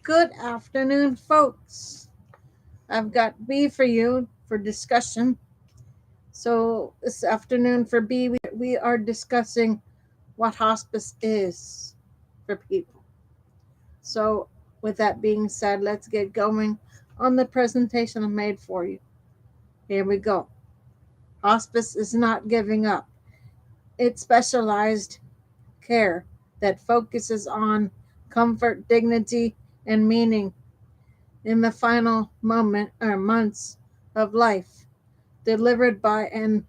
Good afternoon, folks. I've got B for you for discussion. So, this afternoon for B, we are discussing what hospice is for people. So, with that being said, let's get going on the presentation I made for you. Here we go. Hospice is not giving up, it's specialized care that focuses on comfort, dignity, and meaning in the final moment or months of life, delivered by an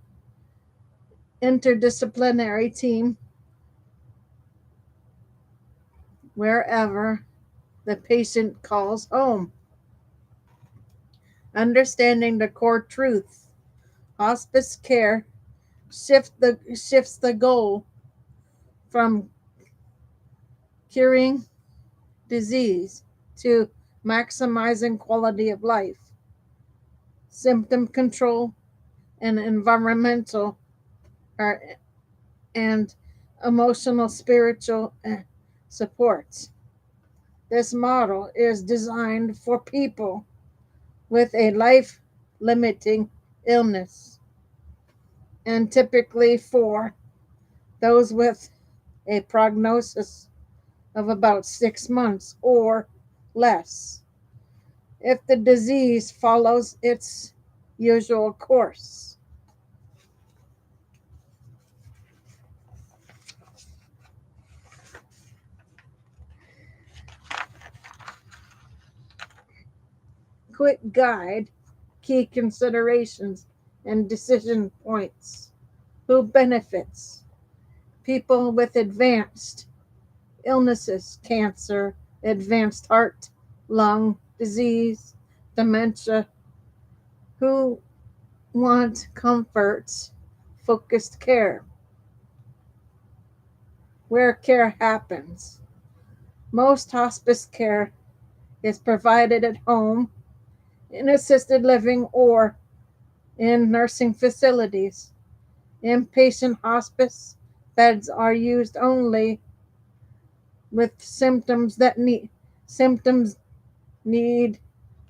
interdisciplinary team wherever the patient calls home. Understanding the core truth, hospice care shifts the goal from curing disease to maximizing quality of life, symptom control, and environmental or, and emotional spiritual supports. This model is designed for people with a life limiting illness and typically for those with a prognosis of about 6 months or less if the disease follows its usual course. Quick guide, key considerations, and decision points. Who benefits? People with advanced illnesses, cancer, advanced heart, lung disease, dementia, who want comfort, focused care, where care happens. Most hospice care is provided at home, in assisted living, or in nursing facilities. Inpatient hospice beds are used only with symptoms need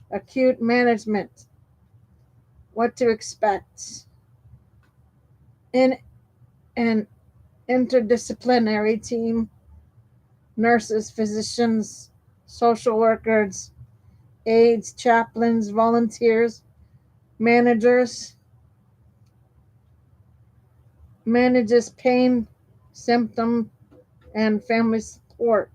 acute management. What to expect in an interdisciplinary team: nurses, physicians, social workers, aides, chaplains, volunteers, managers, manages pain, symptom, and family support.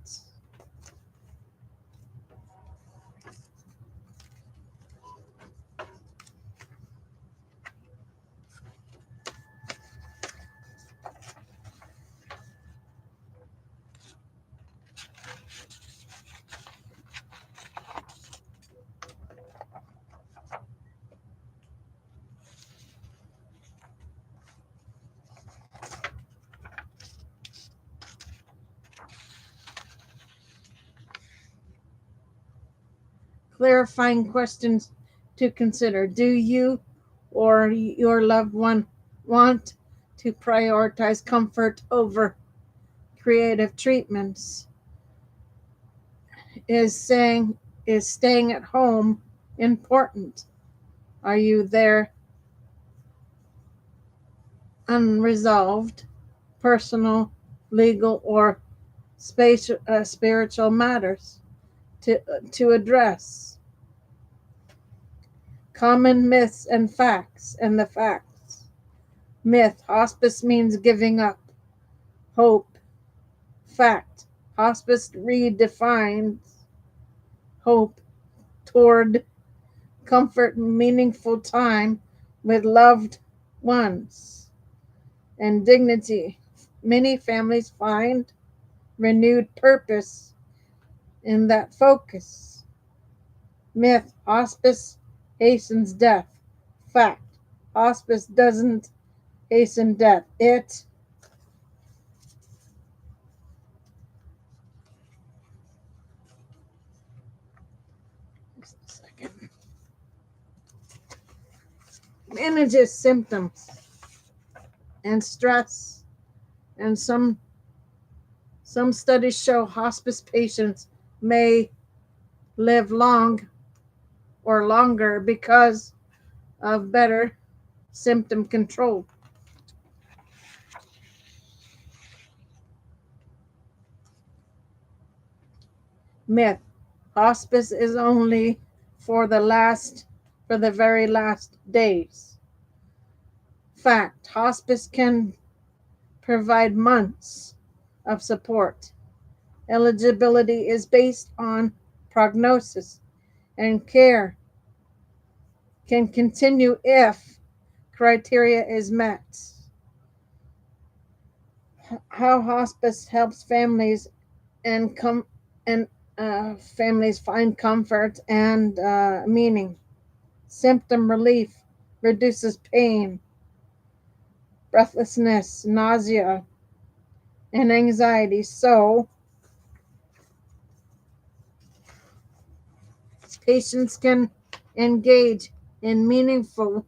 Clarifying questions to consider: do you or your loved one want to prioritize comfort over creative treatments? Is saying is staying at home important? Are you there unresolved personal, legal, or spiritual matters to address? Common myths and facts, and the facts. Myth: hospice means giving up hope. Fact: hospice redefines hope toward comfort, meaningful time with loved ones, and dignity. Many families find renewed purpose in that focus. Myth: hospice hastens death. Fact: hospice doesn't hasten death. It manages symptoms and stress, and some studies show hospice patients may live long or longer because of better symptom control. Myth: hospice is only for the very last days. Fact: hospice can provide months of support. Eligibility is based on prognosis, and care can continue if criteria is met. How hospice helps and families find comfort and meaning. Symptom relief reduces pain, breathlessness, nausea, and anxiety. So patients can engage in meaningful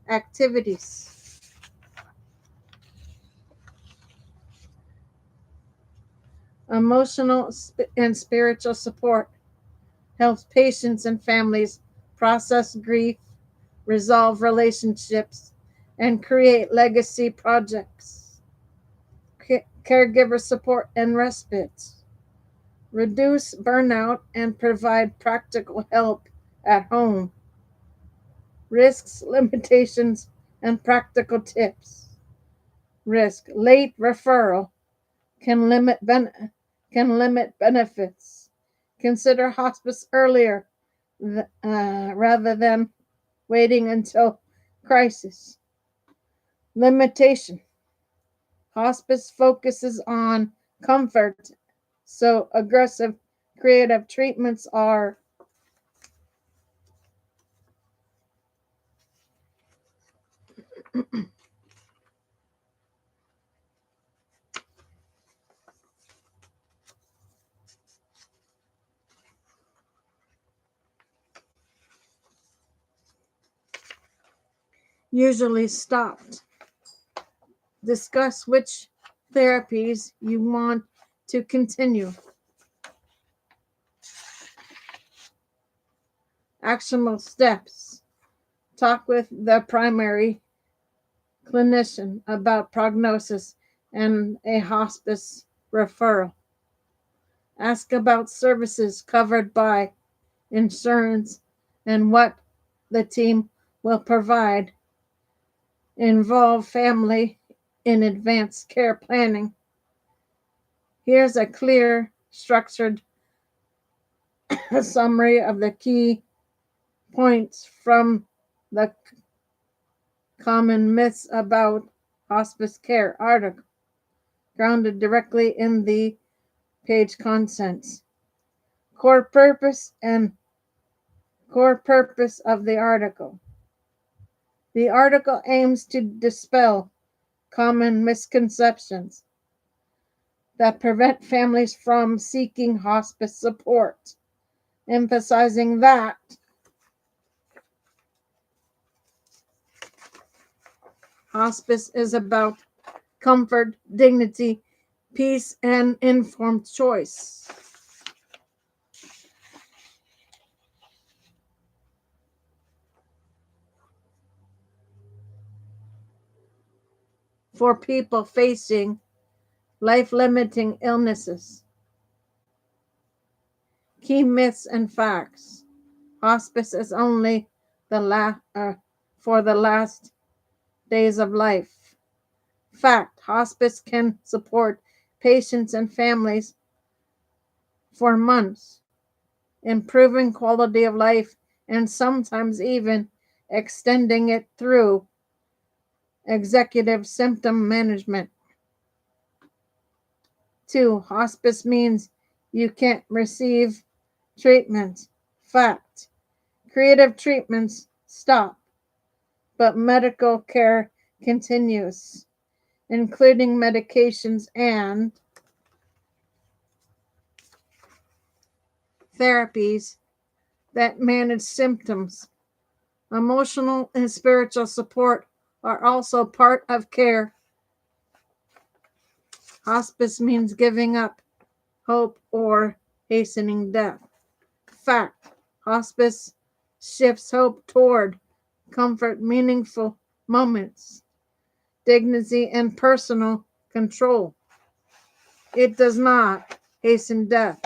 activities. Emotional and spiritual support helps patients and families process grief, resolve relationships, and create legacy projects. Caregiver support and respite reduce burnout and provide practical help at home. Risks, limitations, and practical tips. Risk: late referral can limit benefits. Consider hospice earlier rather than waiting until crisis. Limitation: hospice focuses on comfort, so aggressive creative treatments are usually stopped. Discuss which therapies you want to continue. Actionable steps: talk with the primary clinician about prognosis and a hospice referral. Ask about services covered by insurance and what the team will provide. Involve family in advanced care planning. Here's a clear, structured summary of the key points from the Common Myths About Hospice Care article, grounded directly in the page contents. Core purpose of the article. The article aims to dispel common misconceptions that prevent families from seeking hospice support, emphasizing that hospice is about comfort, dignity, peace, and informed choice. For people facing life limiting illnesses. Key myths and facts. Hospice is only for the last days of life. Fact: hospice can support patients and families for months, improving quality of life and sometimes even extending it through executive symptom management. 2. Hospice means you can't receive treatment. Fact: creative treatments stop, but medical care continues, including medications and therapies that manage symptoms. Emotional and spiritual support are also part of care. Hospice means giving up hope or hastening death. Fact. Hospice shifts hope toward comfort, meaningful moments, dignity, and personal control. It does not hasten death.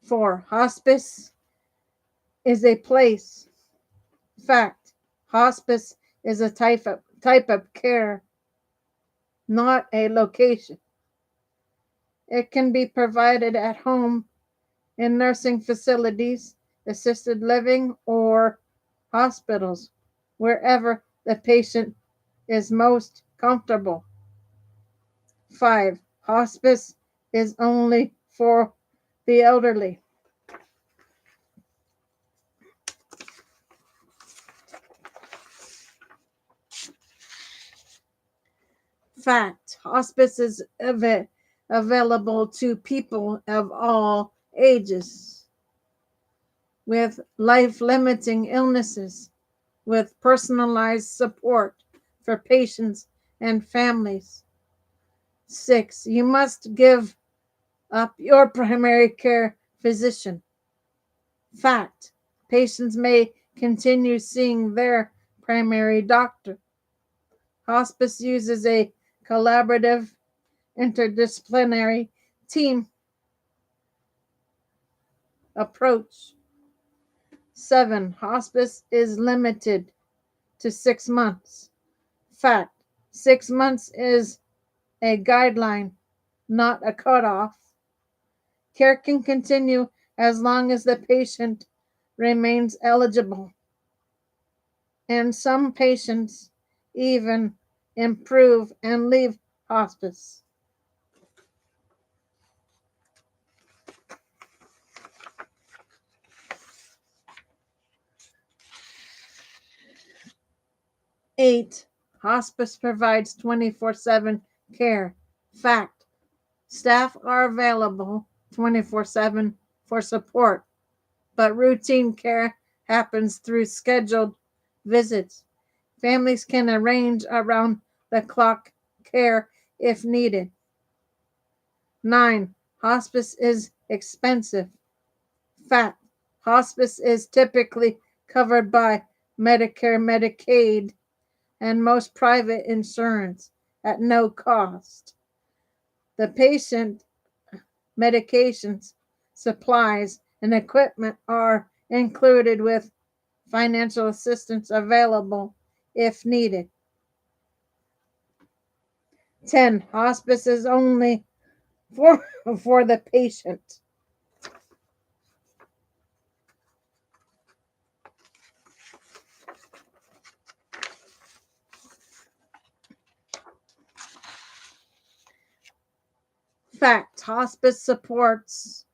4. Hospice is a place. Fact. Hospice is a type of care, not a location. It can be provided at home, in nursing facilities, assisted living, or hospitals, wherever the patient is most comfortable. 5. Hospice is only for the elderly. Fact. Hospice is available to people of all ages with life-limiting illnesses, with personalized support for patients and families. 6. You must give up your primary care physician. Fact. Patients may continue seeing their primary doctor. Hospice uses a collaborative, interdisciplinary team approach. 7. Hospice is limited to 6 months. Fact. 6 months is a guideline, not a cutoff. Care can continue as long as the patient remains eligible, and some patients even improve and leave hospice. Eight, hospice provides 24/7 care. Fact. Staff are available 24/7 for support, but routine care happens through scheduled visits. Families can arrange around the clock care if needed. 9. Hospice is expensive. Fact. Hospice is typically covered by Medicare, Medicaid, and most private insurance at no cost. The patient medications, supplies, and equipment are included with financial assistance available if needed. 10. Hospice is only for the patient. Fact. Hospice supports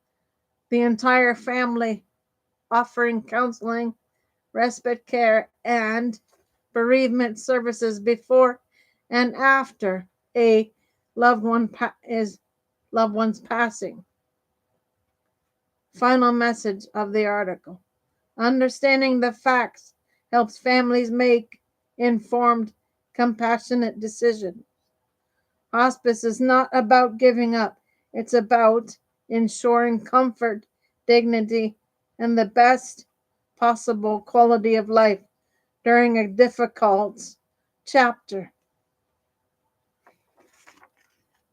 the entire family, offering counseling, respite care, and bereavement services before and after a loved one's passing. Final message of the article. Understanding the facts helps families make informed, compassionate decisions. Hospice is not about giving up. It's about ensuring comfort, dignity, and the best possible quality of life during a difficult chapter.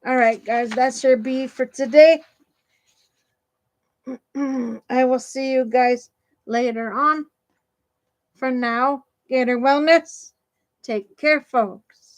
All right, guys, that's your B for today. I will see you guys later on. For now, Gator Wellness, take care, folks.